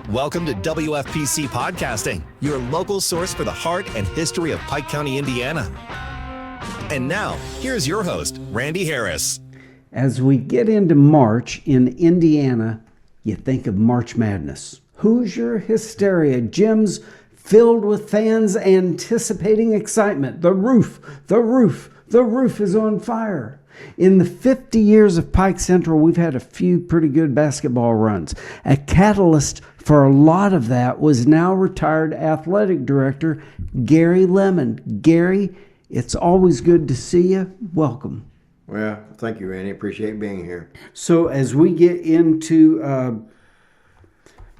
Welcome to WFPC Podcasting, your local source for the heart and history of Pike County, Indiana. And now, here's your host, Randy Harris. As we get into March in Indiana, you think of March Madness. Hoosier hysteria, gyms filled with fans anticipating excitement. The roof is on fire. In the 50 years of Pike Central, we've had a few pretty good basketball runs. A catalyst for a lot of that was now retired athletic director Gary Lemon. Gary, it's always good to see you. Welcome. Well, thank you, Randy. Appreciate being here. So as we get into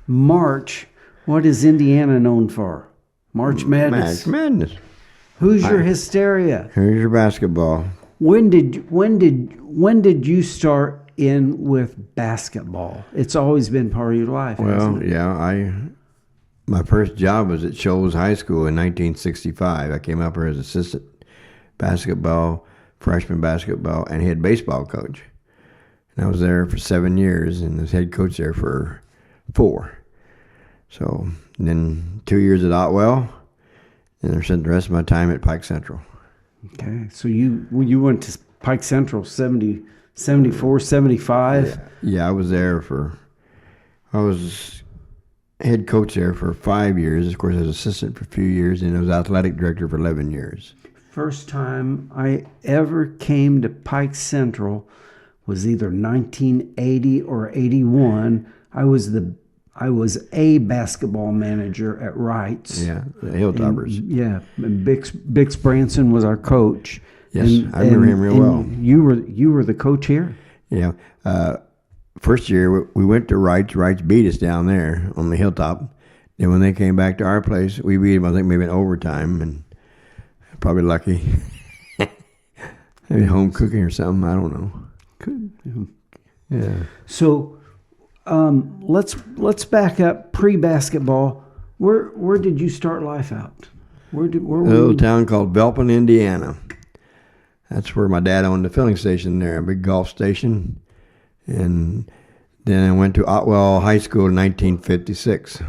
March, what is Indiana known for? March Madness. March Madness. Hoosier hysteria. Hoosier basketball. When did you start in with basketball? It's always been part of your life. Well, yeah, my first job was at Shoultz High School in 1965. I came up here as assistant basketball, freshman basketball, and head baseball coach. And I was there for 7 years and was head coach there for 4. So then 2 years at Otwell, and I spent the rest of my time at Pike Central. Okay, so you went to Pike Central 74, 75? Yeah, I was head coach there for 5 years. Of course, I was assistant for a few years, and I was athletic director for 11 years. First time I ever came to Pike Central was either 1980 or 81. I was a basketball manager at Wright's. Yeah, the Hilltoppers. And Bix Branson was our coach. Yes, I remember him real well. You were the coach here? Yeah. First year, we went to Wright's. Wright's beat us down there on the hilltop. Then when they came back to our place, we beat them, I think, maybe in overtime, and probably lucky. Maybe home cooking or something. I don't know. Could. Yeah. So let's back up pre-basketball. Where did you start life out? A little town called Belpin, Indiana. That's where my dad owned the filling station there, a big golf station. And then I went to Otwell High School in 1956.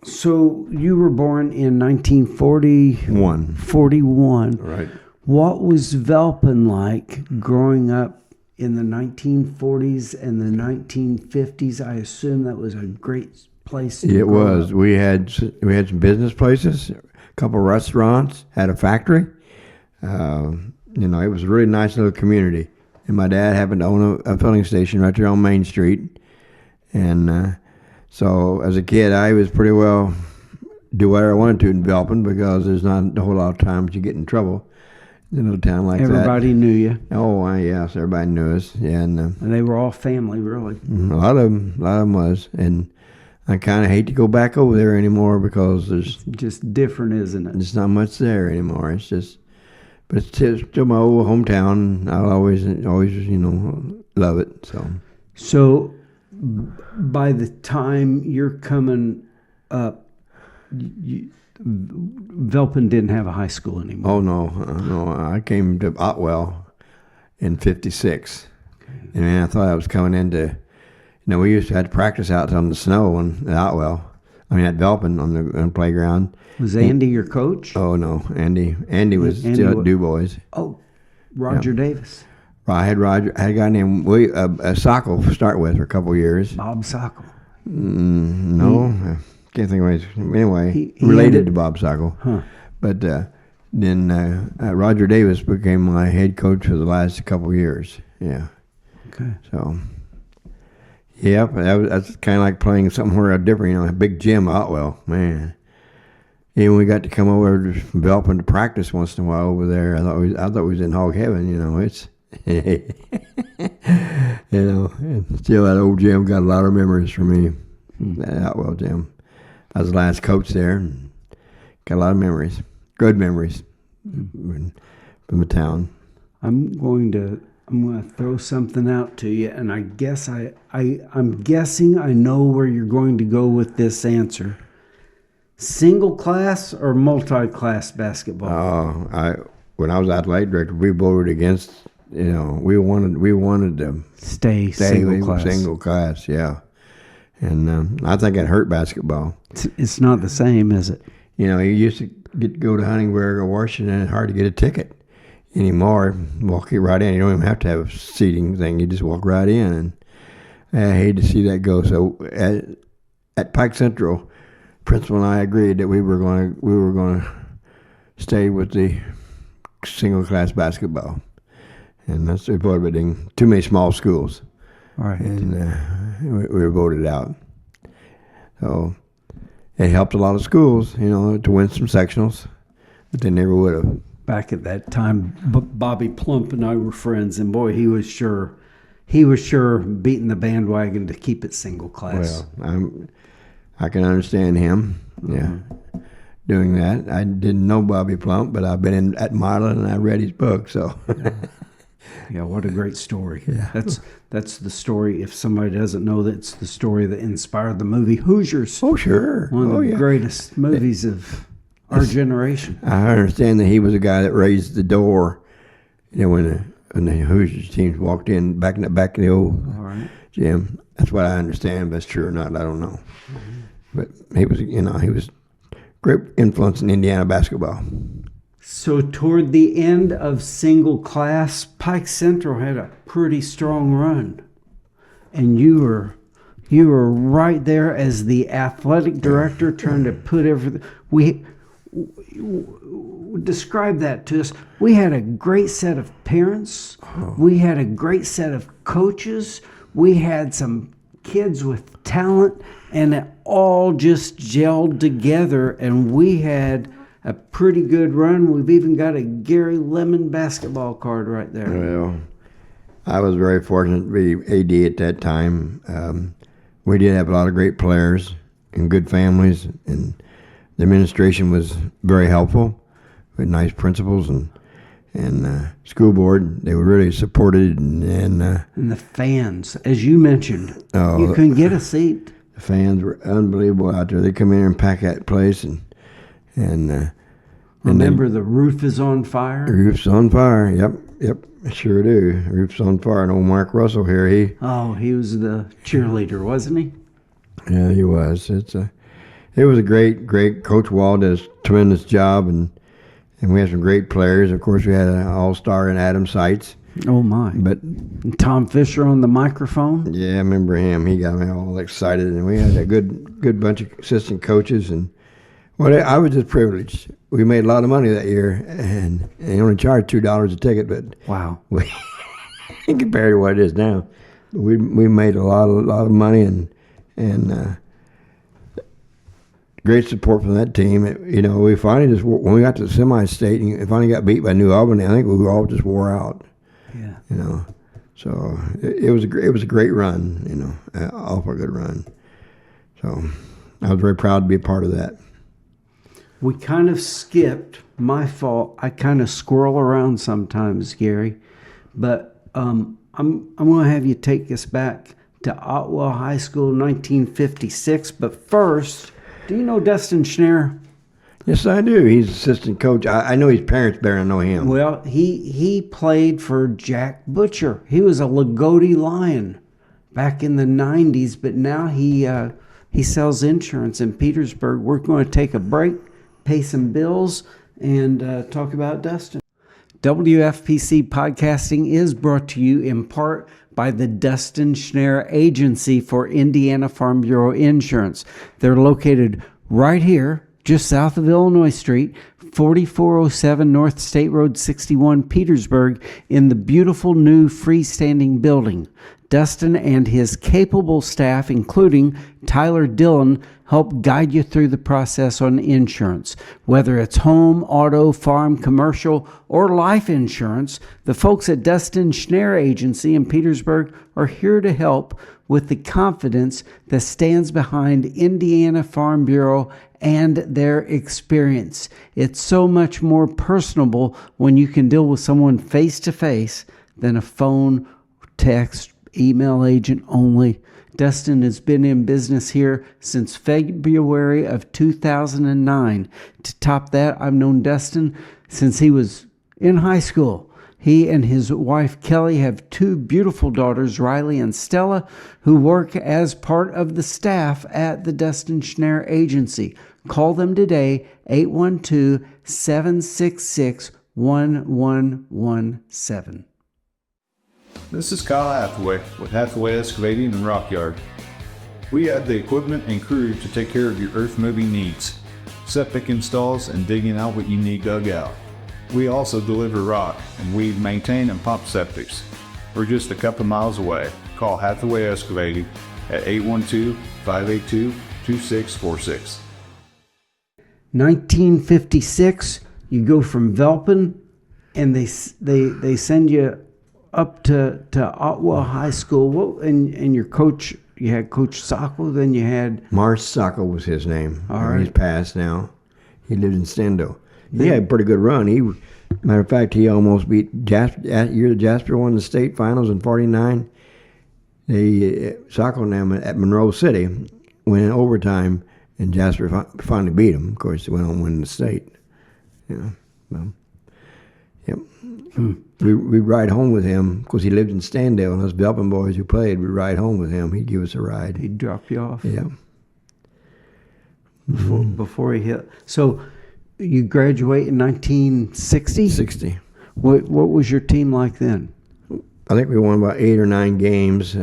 So you were born in 1941. 41. Right. What was Belpin like growing up in the 1940s and the 1950s? I assume that was a great place to It was. Up. We had some business places, a couple of restaurants, had a factory. It was a really nice little community. And my dad happened to own a filling station right there on Main Street. And so as a kid, I was pretty well do whatever I wanted to in Belpin because there's not a whole lot of times you get in trouble in a little town like everybody that. Knew you. Oh, yes, everybody knew us. Yeah, and they were all family, really. A lot of them was. And I kind of hate to go back over there anymore because there's just different, isn't it? There's not much there anymore. It's just, but it's still my old hometown. I'll always, love it. So, by the time you're coming up, Belpin didn't have a high school anymore. Oh no! I came to Otwell in '56, and I thought I was coming into. We used to have to practice out on the snow at Otwell. At Belpin on the playground. Was Andy your coach? Oh no, Andy was still at Du Bois. Oh, Roger Davis. I had a guy named Sockel to start with for a couple of years. Bob Sockel. No, I can't think of his. Anyway, he related to Bob Sockel. Huh. But then Roger Davis became my head coach for the last couple of years. Yeah. Okay. So. Yeah, that's kind of like playing somewhere different, a big gym, Otwell, man. Even we got to come over from Belpin to practice once in a while over there. I thought we was in hog heaven, It's, and still that old gym got a lot of memories for me. That Otwell gym. I was the last coach there, and got a lot of memories, good memories from the town. I'm going to throw something out to you, and I guess I'm guessing I know where you're going to go with this answer. Single class or multi-class basketball? When I was athletic director, we voted against. We wanted to stay single class. Single class, yeah. And I think it hurt basketball. It's not the same, is it? You know, you used to go to Huntingburg or Washington, and it's hard to get a ticket anymore. Walk it right in. You don't even have to have a seating thing. You just walk right in, and I hate to see that go. So at Pike Central, principal and I agreed that we were going to stay with the single class basketball, and that's avoiding too many small schools. All right. And we were voted out. So it helped a lot of schools, you know, to win some sectionals, but they never would have. Back at that time, Bobby Plump and I were friends, and boy, he was sure beating the bandwagon to keep it single class. Well, I can understand him, doing that. I didn't know Bobby Plump, but I've been at Marlin and I read his book, so. Yeah, what a great story. Yeah. That's the story. If somebody doesn't know, that's the story that inspired the movie Hoosiers. Oh, sure. One of the greatest movies of our generation. I understand that he was the guy that raised the door, you know, when the Hoosiers teams walked in back in the old gym. That's what I understand. If that's true or not, I don't know. Mm-hmm. But he was great influence in Indiana basketball. So toward the end of single class, Pike Central had a pretty strong run, and you were right there as the athletic director, trying to put everything. We describe that to us. We had a great set of parents. We had a great set of coaches. We had some kids with talent, and it all just gelled together, and we had a pretty good run. We've even got a Gary Lemon basketball card right there. Well, I was very fortunate to be AD at that time. We did have a lot of great players and good families, and the administration was very helpful with nice principals and school board. They were really supported, and the fans, as you mentioned, you couldn't get a seat. The fans were unbelievable out there. They come in and pack that place, and remember the roof is on fire. The roof's on fire. Yep, sure do. The roof's on fire. And old Mark Russell here, he was the cheerleader, wasn't he? Yeah, he was. It was a great. Coach Wall did a tremendous job, and we had some great players. Of course, we had an all-star in Adam Seitz. Oh my! But Tom Fisher on the microphone. Yeah, I remember him. He got me all excited, and we had a good bunch of assistant coaches. And I was just privileged. We made a lot of money that year, and they only charged $2 a ticket. But wow, compared to what it is now, we made a lot of money, and great support from that team. We finally just, when we got to the semi-state and finally got beat by New Albany, I think we all just wore out. Yeah. So it was a great run. Awful good run. So I was very proud to be a part of that. We kind of skipped. My fault. I kind of squirrel around sometimes, Gary. But I'm going to have you take us back to Otwell High School, 1956. But first, do you know Dustin Schnarr? Yes, I do. He's assistant coach. I know his parents better than I know him. Well, he played for Jack Butcher. He was a Lagodi Lion back in the 90s, but now he sells insurance in Petersburg. We're going to take a break, pay some bills, and talk about Dustin. WFPC Podcasting is brought to you in part by the Dustin Schnarr Agency for Indiana Farm Bureau Insurance. They're located right here, just south of Illinois Street, 4407 North State Road 61, Petersburg, in the beautiful new freestanding building. Dustin and his capable staff, including Tyler Dillon, help guide you through the process on insurance. Whether it's home, auto, farm, commercial, or life insurance, the folks at Dustin Schnarr Agency in Petersburg are here to help with the confidence that stands behind Indiana Farm Bureau and their experience. It's so much more personable when you can deal with someone face-to-face than a phone, text, email agent only. Dustin has been in business here since February of 2009. To top that, I've known Dustin since he was in high school. He and his wife Kelly have 2 beautiful daughters, Riley and Stella, who work as part of the staff at the Dustin Schnarr Agency. Call them today, 812-766-1117. This is Kyle Hathaway with Hathaway Excavating and Rock Yard. We have the equipment and crew to take care of your earth moving needs, septic installs, and digging out what you need dug out. We also deliver rock, and we maintain and pump septics. We're just a couple miles away. Call Hathaway Excavating at 812-582-2646. 1956, you go from Velpen, and they send you up to Otwell High School. And your coach, you had Coach Sacco, then you had... Marsh Sacco was his name. All right. He's passed now. He lived in Stendo. He had a pretty good run. Matter of fact, he almost beat Jasper. That year Jasper won the state finals in '49. Sacco and them at Monroe City went in overtime, and Jasper finally beat him. Of course, they went on winning the state. Well, yep. We'd ride home with him because he lived in Standale, and us Belpin boys who played, we'd ride home with him. He'd give us a ride. He'd drop you off. Yeah. Before he hit. So you graduate in 1960? 60. What was your team like then? I think we won about 8 or 9 games.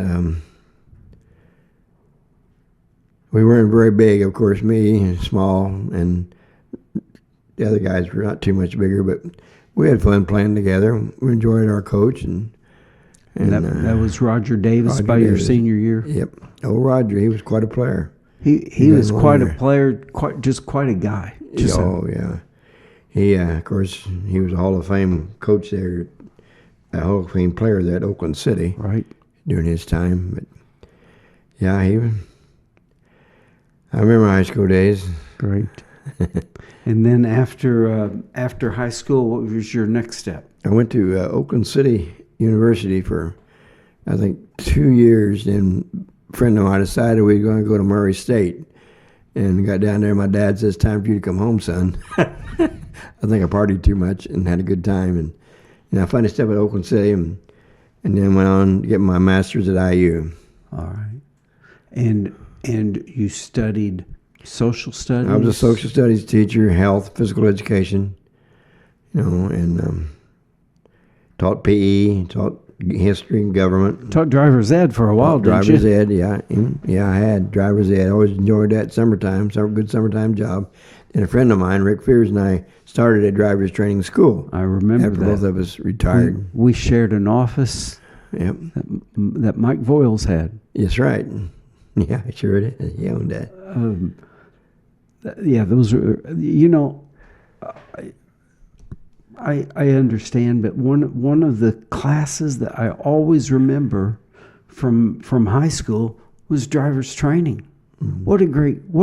We weren't very big, of course, me, small, and the other guys were not too much bigger, but we had fun playing together. We enjoyed our coach. And that was Roger Davis by your senior year? Yep. Oh, Roger, he was quite a player. He was quite a player, quite a guy. Yeah. He, of course, he was a Hall of Fame coach there, a Hall of Fame player there at Oakland City. Right. During his time. But, yeah, I remember high school days. Great. And then after high school, what was your next step? I went to Oakland City University for, I think, 2 years. Then a friend of mine decided we were going to go to Murray State. And got down there, my dad says, "Time for you to come home, son." I think I partied too much and had a good time. And I finally stepped at Oakland City and then went on to get my master's at IU. All right. And you studied social studies? I was a social studies teacher, health, physical education, and taught PE, taught history and government. Taught driver's ed for a while, didn't you? Driver's ed, yeah. Yeah, I had driver's ed. I always enjoyed that summertime, good summertime job. And a friend of mine, Rick Fears, and I started a driver's training school. I remember after that. Both of us retired. We shared an office. Yep. That Mike Voiles had. That's right. Yeah, I sure did. He owned that. Yeah, those are, I understand, but one of the classes that I always remember from high school was driver's training. Mm-hmm. What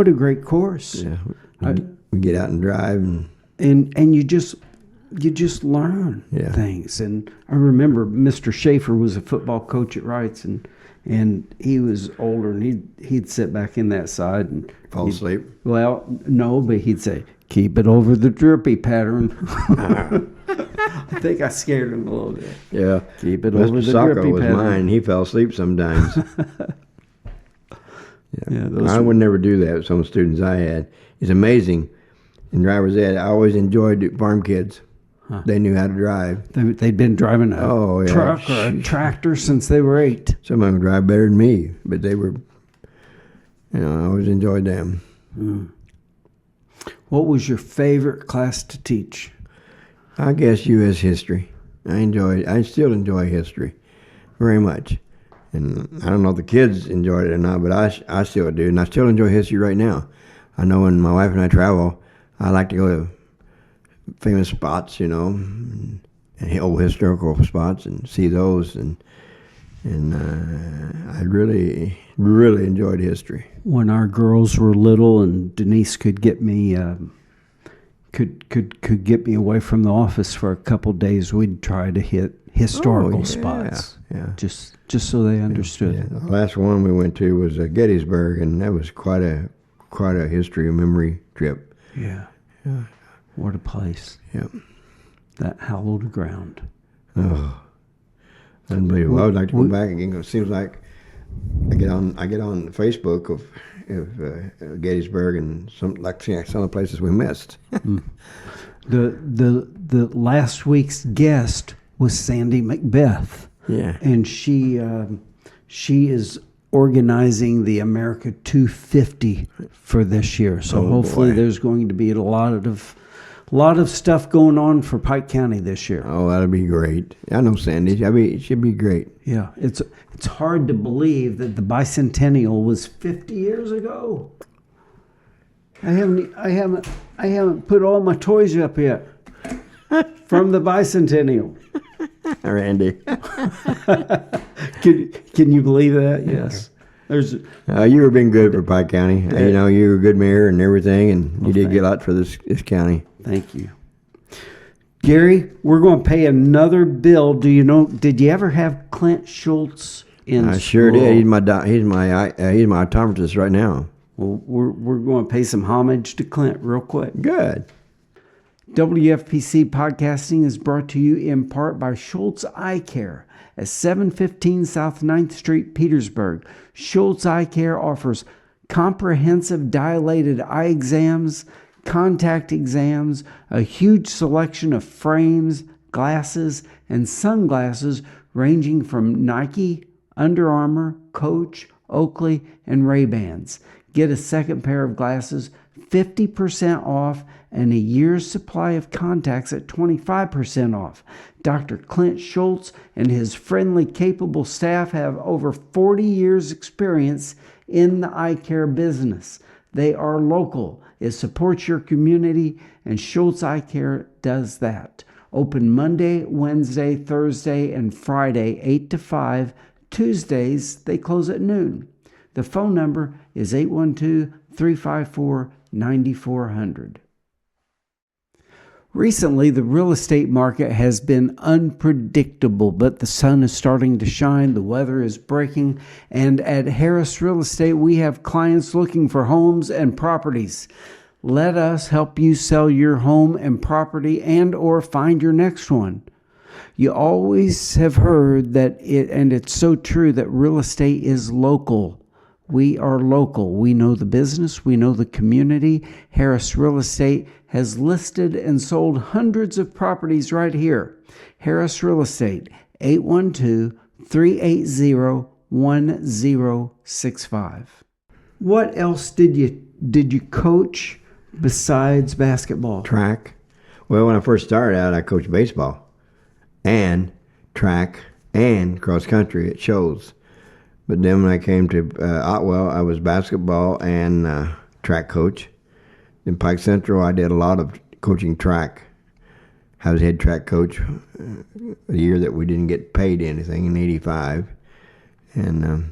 a great course. Yeah, we get out and drive and you just learn things. And I remember Mr. Schaefer was a football coach at Wrights, and he was older, and he'd sit back in that side and fall asleep. Well, no, but he'd say, "Keep it over the drippy pattern." I think I scared him a little bit. Yeah, keep it over the Sacco drippy was pattern. Mine. He fell asleep sometimes. Yeah, I would never do that with some students I had. It's amazing. In driver's ed, I always enjoyed farm kids. Huh. They knew how to drive. They'd been driving a truck or a tractor since they were 8. Some of them drive better than me, but they were, I always enjoyed them. Mm. What was your favorite class to teach? I guess U.S. history. I still enjoy history very much. And I don't know if the kids enjoyed it or not, but I still do. And I still enjoy history right now. I know when my wife and I travel, I like to go to famous spots, and old historical spots and see those. And I really, really enjoyed history. When our girls were little and Denise could get me could get me away from the office for a couple of days, we'd try to hit historical spots. Yeah. Just so they understood. Yeah. The last one we went to was Gettysburg, and that was quite a history and memory trip. Yeah. What a place. Yeah. That hallowed ground. Oh, unbelievable. I would like to go back again. 'Cause it seems like I get on Facebook of Gettysburg and some of the places we missed. The last week's guest was Sandy Macbeth. Yeah. And she is organizing the America 250 for this year. So hopefully there's going to be a lot of stuff going on for Pike County this year. Oh, that'll be great. I know Sandy. I mean, it should be great. Yeah, it's hard to believe that the bicentennial was 50 years ago. I haven't put all my toys up yet from the bicentennial. Randy. Can you believe that? Yes. You were being good for Pike County. You know, you were a good mayor and everything, and you did get a lot for this county. Thank you. Gary, we're going to pay another bill. Did you ever have Clint Shoultz in I sure school? did. He's my optometrist right now. Well, we're going to pay some homage to Clint real quick. Good. WFPC Podcasting is brought to you in part by Shoultz Eye Care at 715 South 9th Street, Petersburg. Shoultz Eye Care offers comprehensive dilated eye exams, contact exams, a huge selection of frames, glasses, and sunglasses ranging from Nike, Under Armour, Coach, Oakley, and Ray-Bans. Get a second pair of glasses 50% off and a year's supply of contacts at 25% off. Dr. Clint Shoultz and his friendly, capable staff have over 40 years' experience in the eye care business. They are local. It supports your community, and Shoultz Eye Care does that. Open Monday, Wednesday, Thursday, and Friday, 8 to 5. Tuesdays, they close at noon. The phone number is 812-354-9400. Recently, the real estate market has been unpredictable, but the sun is starting to shine, the weather is breaking, and at Harris Real Estate, we have clients looking for homes and properties. Let us help you sell your home and property and or find your next one. You always have heard that and it's so true, that real estate is local. We are local. We know the business. We know the community. Harris Real Estate has listed and sold hundreds of properties right here. Harris Real Estate, 812-380-1065. What else did you coach besides basketball? Track. Well, when I first started out, I coached baseball and track and cross country at Shoultz. But then when I came to Otwell, I was basketball and track coach. In Pike Central, I did a lot of coaching track. I was head track coach a year that we didn't get paid anything in '85. And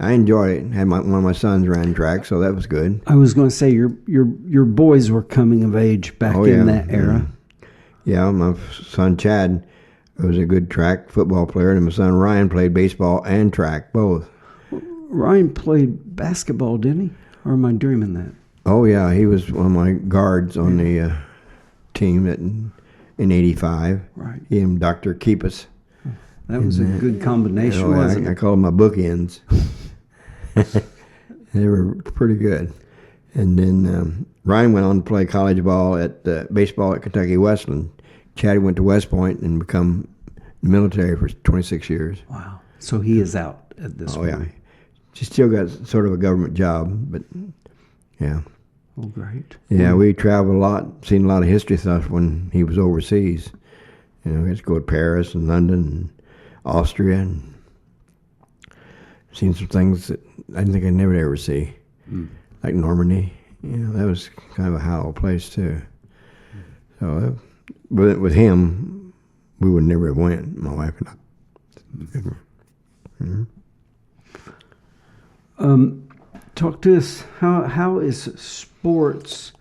I enjoyed it. Had one of my sons ran track, so that was good. I was going to say your boys were coming of age back in that era. Yeah, my son Chad was a good track football player, and my son Ryan played baseball and track, both. Ryan played basketball, didn't he? Or am I dreaming that? Oh, yeah, he was one of my guards on the team in '85. Right. He and Dr. Keepus. That was a good combination, wasn't it? I call them my bookends. They were pretty good. And then Ryan went on to play college baseball at Kentucky Westland. Chad went to West Point and become military for 26 years. Wow. So he is out at this point. Oh, yeah. She still got sort of a government job, but yeah. Oh, great. Yeah, we traveled a lot, seen a lot of history stuff when he was overseas. You know, we had to go to Paris and London and Austria and seen some things that I didn't think I'd never ever see, like Normandy. You know, that was kind of a hallowed place too. So, but with him, we would never have went, my wife and I. Talk to us. How is sports?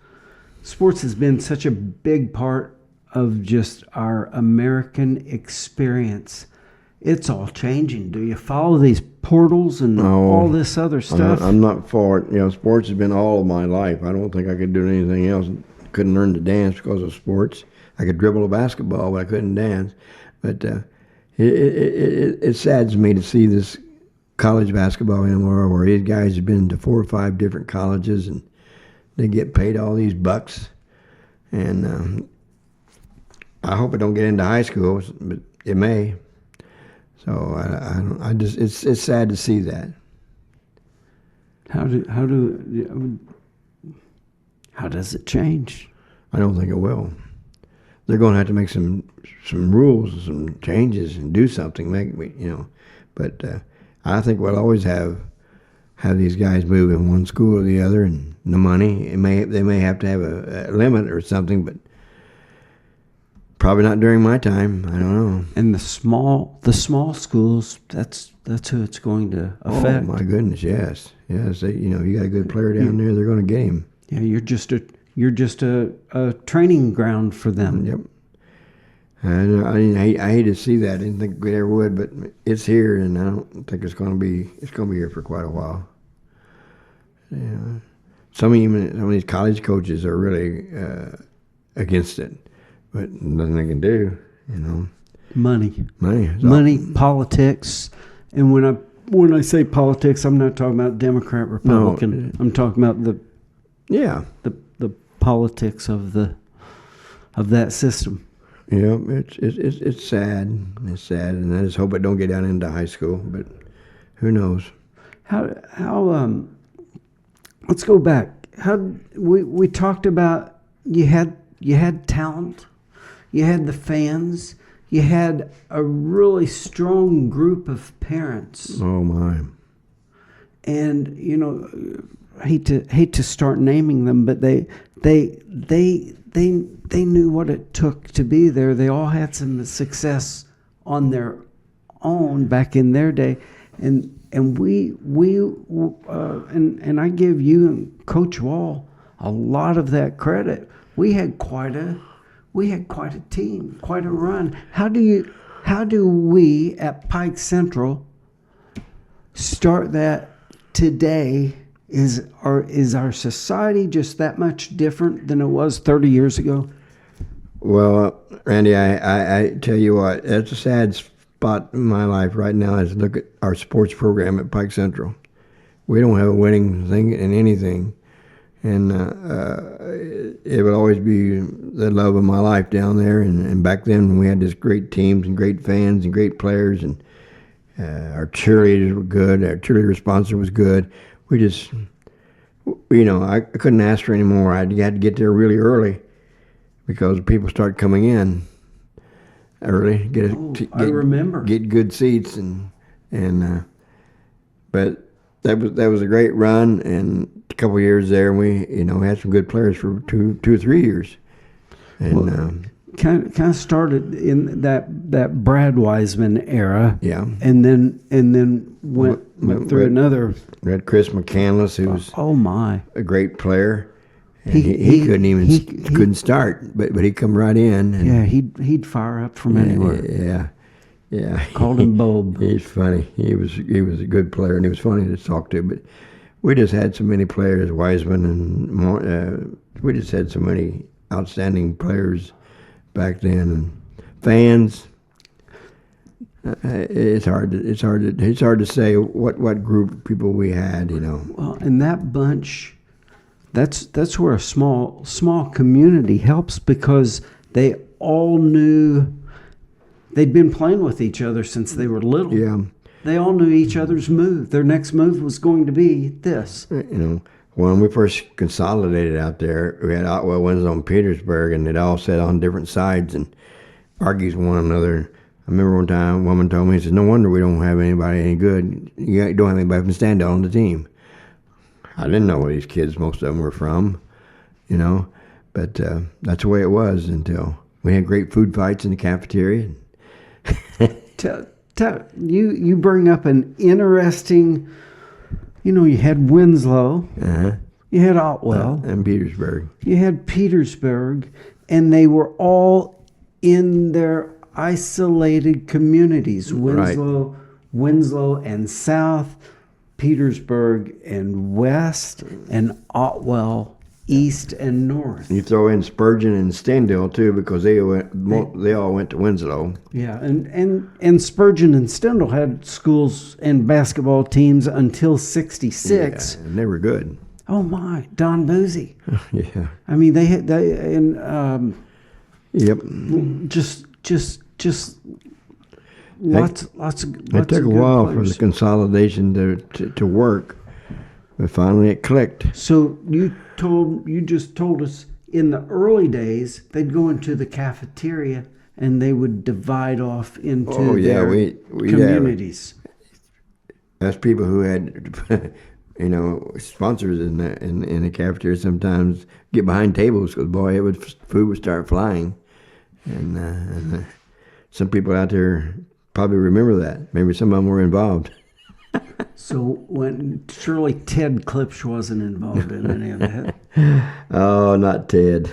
Sports has been such a big part of just our American experience. It's all changing. Do you follow these portals and all this other stuff? I'm not for it. You know, sports has been all of my life. I don't think I could do anything else. Couldn't learn to dance because of sports. I could dribble a basketball, but I couldn't dance. But It saddens me to see this college basketball anymore, where these guys have been to 4 or 5 different colleges and they get paid all these bucks. And I hope it don't get into high school, but it may. So I just it's sad to see that. How does it change? I don't think it will. They're going to have to make some rules, some changes, and do something. But I think we'll always have these guys move in one school or the other, and the money. They may have to have a limit or something, but probably not during my time. I don't know. And the small schools, that's who it's going to affect. Oh my goodness, yes. You got a good player down there, they're going to get him. Yeah, you're just a training ground for them. Yep. And I hate to see that. I didn't think we ever would, but it's here, and I don't think it's going to be here for quite a while. Yeah. Some of these college coaches are really against it, but nothing they can do. Money, politics, and when I say politics, I'm not talking about Democrat, Republican. No. I'm talking about the politics of that system. Yeah, it's sad. It's sad, and I just hope it don't get down into high school. But who knows? How let's go back. How we talked about you had talent, you had the fans, you had a really strong group of parents. Oh my! And I hate to start naming them, but they knew what it took to be there. They all had some success on their own back in their day, and I give you and Coach Wall a lot of that credit. We had quite a team, quite a run. How do we at Pike Central start that today? Is our society just that much different than it was 30 years ago? Well, Randy, I tell you what, that's a sad spot in my life right now is look at our sports program at Pike Central. We don't have a winning thing in anything. And it would always be the love of my life down there. And back then we had this great teams and great fans and great players. And our cheerleaders were good. Our cheerleader sponsor was good. We just, I couldn't ask for any more. I had to get there really early because people start coming in early. I remember. Get good seats but that was a great run, and a couple of years there, we had some good players for two or 3 years, and kind of started in that Brad Wiseman era, yeah, and then went through another. We had Chris McCandless, who was a great player. He couldn't start, but he'd come right in. And he'd fire up from anywhere. Yeah. Called him Bob. He's funny. He was a good player, and he was funny to talk to. But we just had so many players, Wiseman, and we just had so many outstanding players back then, and fans. It's hard to say what group of people we had. Well, and that bunch. That's where a small community helps, because they all knew. They'd been playing with each other since they were little. Yeah. They all knew each other's move. Their next move was going to be this. When we first consolidated out there, we had Otwell wins on Petersburg, and they'd all sat on different sides and argued with one another. I remember one time a woman told me, she said, "No wonder we don't have anybody any good. You don't have anybody who can stand out on the team." I didn't know where these kids, most of them, were from, but that's the way it was until we had great food fights in the cafeteria. You bring up an interesting, you had Winslow, you had Otwell, and Petersburg. You had Petersburg, and they were all in their isolated communities. Winslow and South, Petersburg and West, and Otwell east and north. You throw in Spurgeon and Stendhal too, because they all went to Winslow. Yeah, and Spurgeon and Stendhal had schools and basketball teams until '66. Yeah, and they were good. Oh my, Don Boozy. Yeah. I mean, Yep. just lots of. It took a while for the consolidation to work, but finally it clicked. So you just told us in the early days they'd go into the cafeteria and they would divide off into their communities. That's people who had, sponsors in the cafeteria sometimes get behind tables because food would start flying, and some people out there probably remember that. Maybe some of them were involved. So surely Ted Klipsch wasn't involved in any of that. Oh, not Ted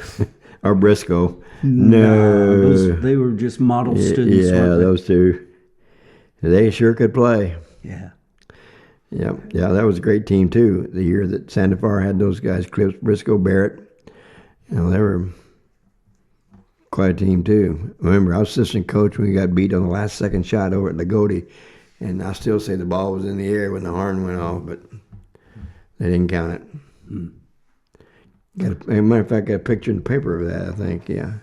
or Briscoe. No, they were just model students. Yeah, those two. They sure could play. Yeah. Yeah, that was a great team too. The year that Santa Fe had those guys, Klipsch, Briscoe, Barrett. They were quite a team too. Remember, I was assistant coach when we got beat on the last second shot over at Lagodi. And I still say the ball was in the air when the horn went off, but they didn't count it. As a matter of fact, I got a picture in the paper of that, I think, yeah.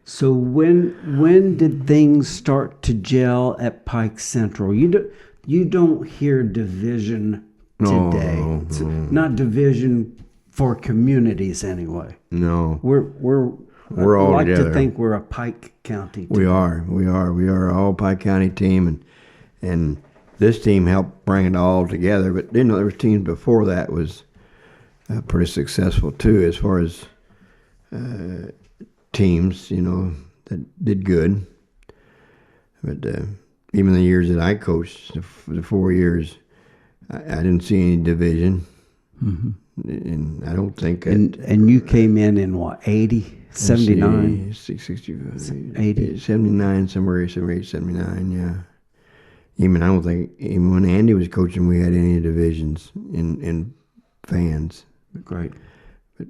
So when did things start to gel at Pike Central? You don't hear division today. No. It's not division for communities anyway. No. We're all like together. To think we're a Pike County team. We are all Pike County team, and this team helped bring it all together. But there was teams before that was pretty successful too, as far as teams, that did good. But even the years that I coached, the 4 years, I didn't see any division, and I don't think. And you came in what, 80? 79, 80, 79, somewhere 78, 79, yeah. I don't think, even when Andy was coaching, we had any divisions in fans. Great. But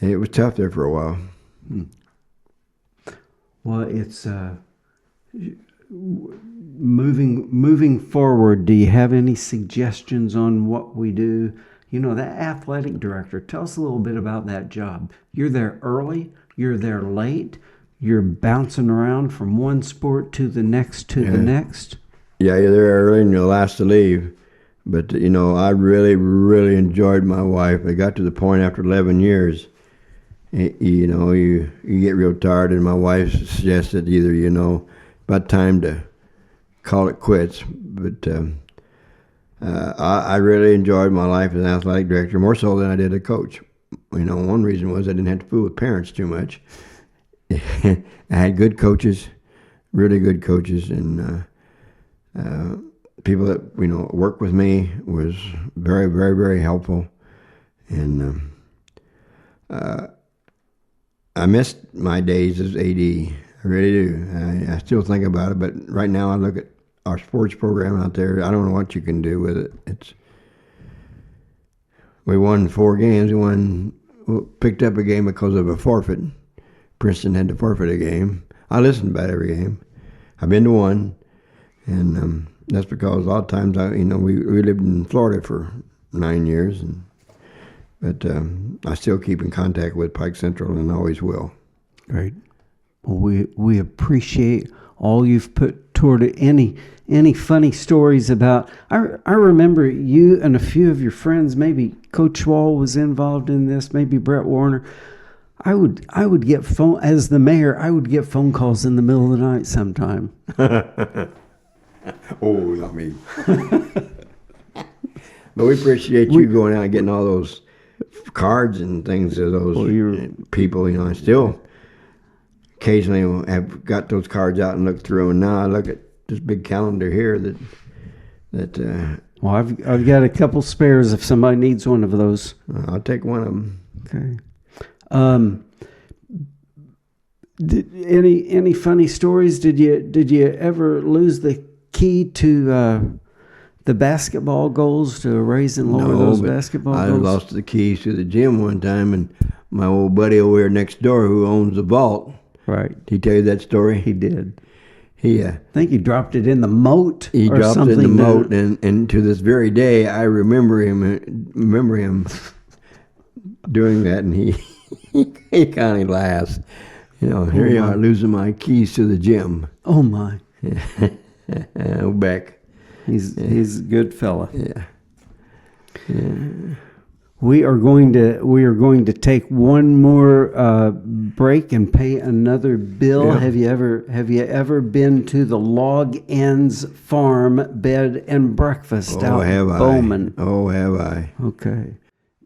it was tough there for a while. Well, it's moving forward. Do you have any suggestions on what we do? That athletic director, tell us a little bit about that job. You're there early, you're there late, you're bouncing around from one sport to the next the next. Yeah, you're there early and you're the last to leave. But, I really, really enjoyed my wife. I got to the point after 11 years, you get real tired, and my wife suggested either, about time to call it quits. But I really enjoyed my life as an athletic director, more so than I did a coach. One reason was I didn't have to fool with parents too much. I had good coaches, really good coaches, and people that worked with me was very, very, very helpful. And I missed my days as AD. I really do. I still think about it, but right now I look at our sports program out there. I don't know what you can do with it. We won 4 games. We picked up a game because of a forfeit. Princeton had to forfeit a game. I listened about every game. I've been to one, and that's because a lot of times we lived in Florida for 9 years, but I still keep in contact with Pike Central and always will. Great. Well, we appreciate all you've put toward it. Any funny stories about? I remember you and a few of your friends. Maybe Coach Wall was involved in this. Maybe Brett Warner. I would get phone as the mayor. I would get phone calls in the middle of the night sometime. Oh, not me. But we appreciate you going out and getting all those cards and things to those people. I still occasionally have got those cards out and looked through them. And now I look at this big calendar here that. Well, I've got a couple spares if somebody needs one of those. I'll take one of them. Okay. Any funny stories? Did you ever lose the key to the basketball goals to raise and lower those basketball I goals? lost the keys to the gym one time, and my old buddy over here next door who owns the vault. Right. Did he tell you that story? He did. I think he dropped it in the moat. He or dropped something it in the moat, and to this very day, I remember him doing that, and he kind of laughs. Here you are losing my keys to the gym. Oh my! Beck. He's a good fella. Yeah. We are going to take one more break and pay another bill. Yeah. Have you ever been to the Log Ends Farm Bed and Breakfast out in Bowman? Oh, have I? Okay.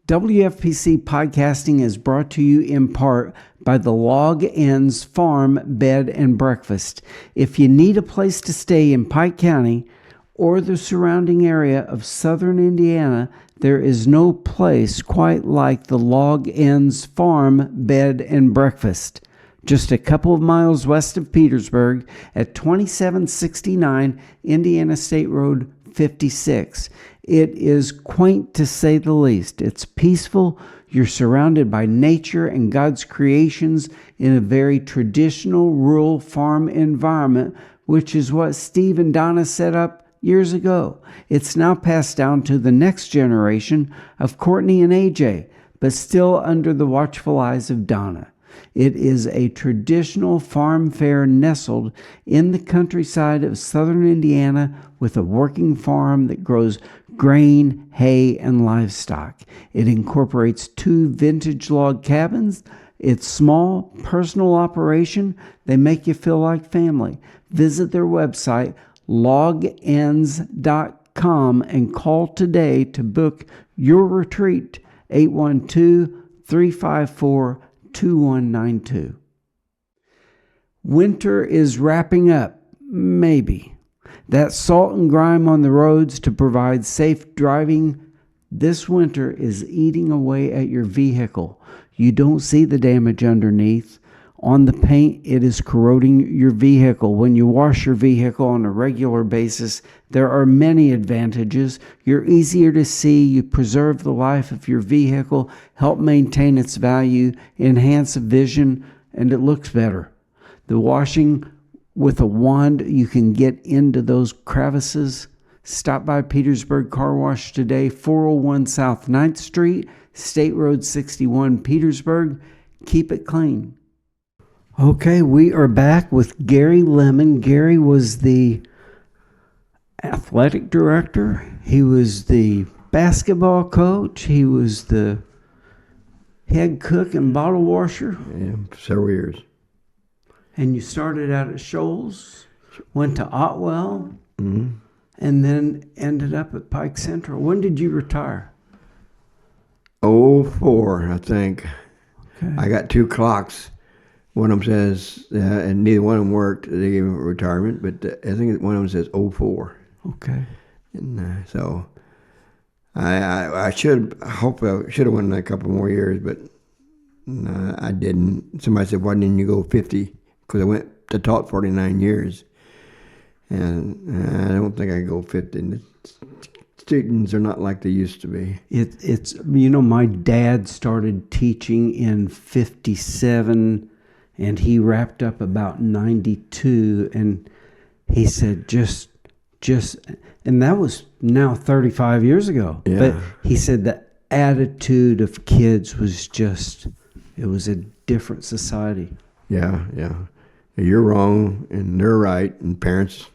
WFPC Podcasting is brought to you in part by the Log Ends Farm Bed and Breakfast. If you need a place to stay in Pike County or the surrounding area of southern Indiana, there is no place quite like the Log Ends Farm Bed and Breakfast. Just a couple of miles west of Petersburg at 2769 Indiana State Road 56. It is quaint to say the least. It's peaceful. You're surrounded by nature and God's creations in a very traditional rural farm environment, which is what Steve and Donna set up years ago. It's now passed down to the next generation of Courtney and AJ, but still under the watchful eyes of Donna. It is a traditional farm fare nestled in the countryside of southern Indiana with a working farm that grows grain, hay, and livestock. It incorporates 2 vintage log cabins. It's small, personal operation. They make you feel like family. Visit their website, logends.com, and call today to book your retreat, 812-354-2192. Winter is wrapping up, maybe. That salt and grime on the roads to provide safe driving this winter is eating away at your vehicle. You don't see the damage underneath. On the paint, it is corroding your vehicle. When you wash your vehicle on a regular basis, there are many advantages. You're easier to see. You preserve the life of your vehicle, help maintain its value, enhance vision, and it looks better. The washing with a wand, you can get into those crevices. Stop by Petersburg Car Wash today, 401 South 9th Street, State Road 61, Petersburg. Keep it clean. Okay, we are back with Gary Lemon. Gary was the athletic director. He was the basketball coach. He was the head cook and bottle washer. Yeah, several years. And you started out at Shoultz, went to Otwell, Mm-hmm. and then ended up at Pike Central. When did you retire? 04, I think. Okay. I got 2 clocks. One of them says, and neither one of them worked. They gave him retirement, but I think one of them says 04. Okay. And so I should have went a couple more years, but I didn't. Somebody said, why didn't you go 50? Because I taught 49 years. And I don't think I can go 50. The students are not like they used to be. It's my dad started teaching in 57, and he wrapped up about 92, and he said just and that was now 35 years ago. Yeah. But he said the attitude of kids was it was a different society. Yeah. You're wrong and they're right, and parents,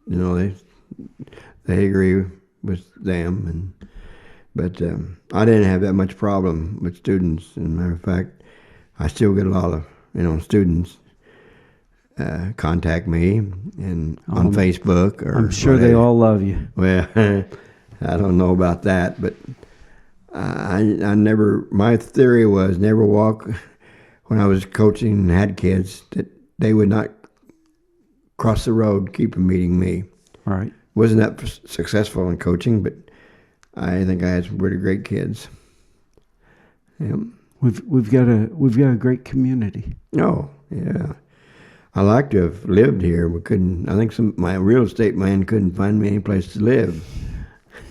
they agree with them, but I didn't have that much problem with students. As a matter of fact, I still get a lot of students contact me and on Facebook or I'm sure they all love you. Well, I don't know about that, but I never. My theory was never walk. When I was coaching and had kids, that they would not cross the road, keep meeting me. Right. Wasn't that successful in coaching, but I think I had some pretty great kids. Yeah. We've got a great community. Oh, yeah. I like to have lived here. We couldn't. I think my real estate man couldn't find me any place to live.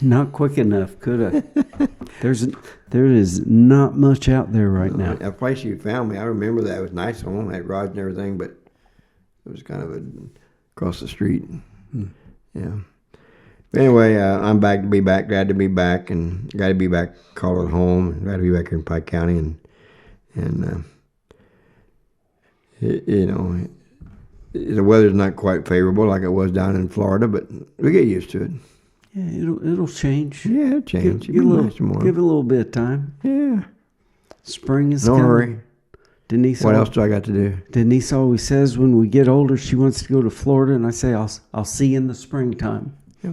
Not quick enough. Could have. There is not much out there right now. That place you found me, I remember that. It was nice home, had garage and everything, but it was kind of across the street. Yeah. But anyway, I'm back to be back. Glad to be back, and glad to be back. Call it home. Glad to be back here in Pike County, and the weather's not quite favorable like it was down in Florida, but we get used to it. Yeah, it'll change. Yeah, it'll change. Give it a little bit of time. Yeah. Spring is no coming. hurry. Denise. What else do I got to do? Denise always says when we get older, she wants to go to Florida, and I say I'll see you in the springtime. Yeah.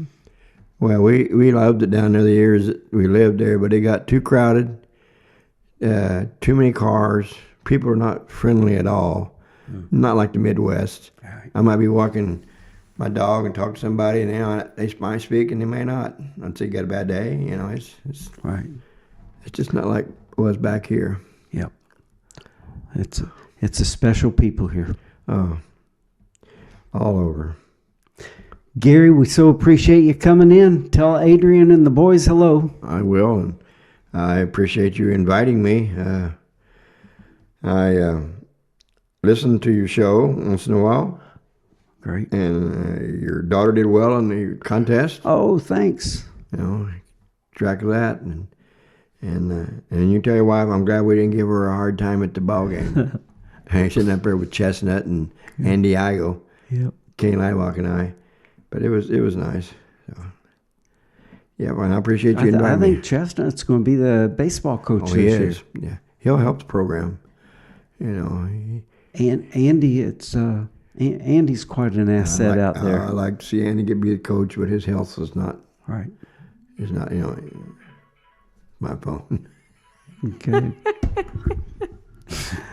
Well, we loved it down there the years that we lived there, but it got too crowded, too many cars. People are not friendly at all. Not like the Midwest. Right. I might be walking my dog and talk to somebody, and they might speak and they may not. I'd say you got a bad day. It's right. It's just not like it was back here. Yep. It's a special people here. Oh, all over. Gary, we so appreciate you coming in. Tell Adrian and the boys hello. I will, and I appreciate you inviting me. I listen to your show once in a while. Great. And your daughter did well in the contest. Oh, thanks. Track of that, and you tell your wife, I'm glad we didn't give her a hard time at the ball game. I sitting up there with Chestnut and Andy Igo, Kane Lighwalk and I, but it was nice. So, yeah, well, I appreciate you inviting me. I think Chestnut's going to be the baseball coach this year. He is. Yeah, he'll help the program. And Andy, Andy's quite an asset out there. I like to see Andy be the coach, but his health is not. Right. It's not, my phone. Okay.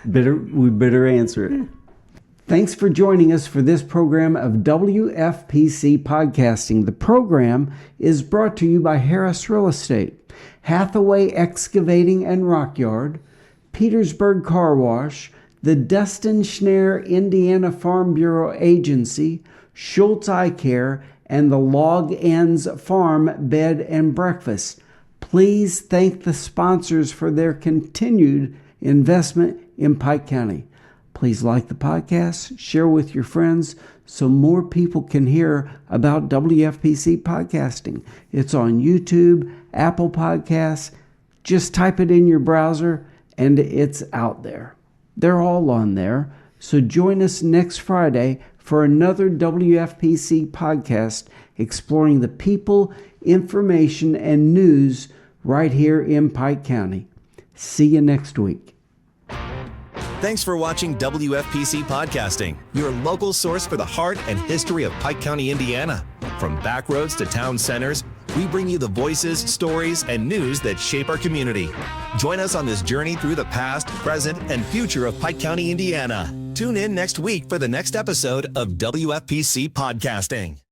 We better answer it. Thanks for joining us for this program of WFPC Podcasting. The program is brought to you by Harris Real Estate, Hathaway Excavating and Rock Yard, Petersburg Car Wash, the Dustin Schnarr Indiana Farm Bureau Agency, Shoultz Eye Care, and the Log Ends Farm Bed and Breakfast. Please thank the sponsors for their continued investment in Pike County. Please like the podcast, share with your friends so more people can hear about WFPC Podcasting. It's on YouTube, Apple Podcasts. Just type it in your browser and it's out there. They're all on there. So join us next Friday for another WFPC podcast exploring the people, information, and news right here in Pike County. See you next week. Thanks for watching WFPC Podcasting, your local source for the heart and history of Pike County, Indiana. From back roads to town centers, we bring you the voices, stories, and news that shape our community. Join us on this journey through the past, present, and future of Pike County, Indiana. Tune in next week for the next episode of WFPC Podcasting.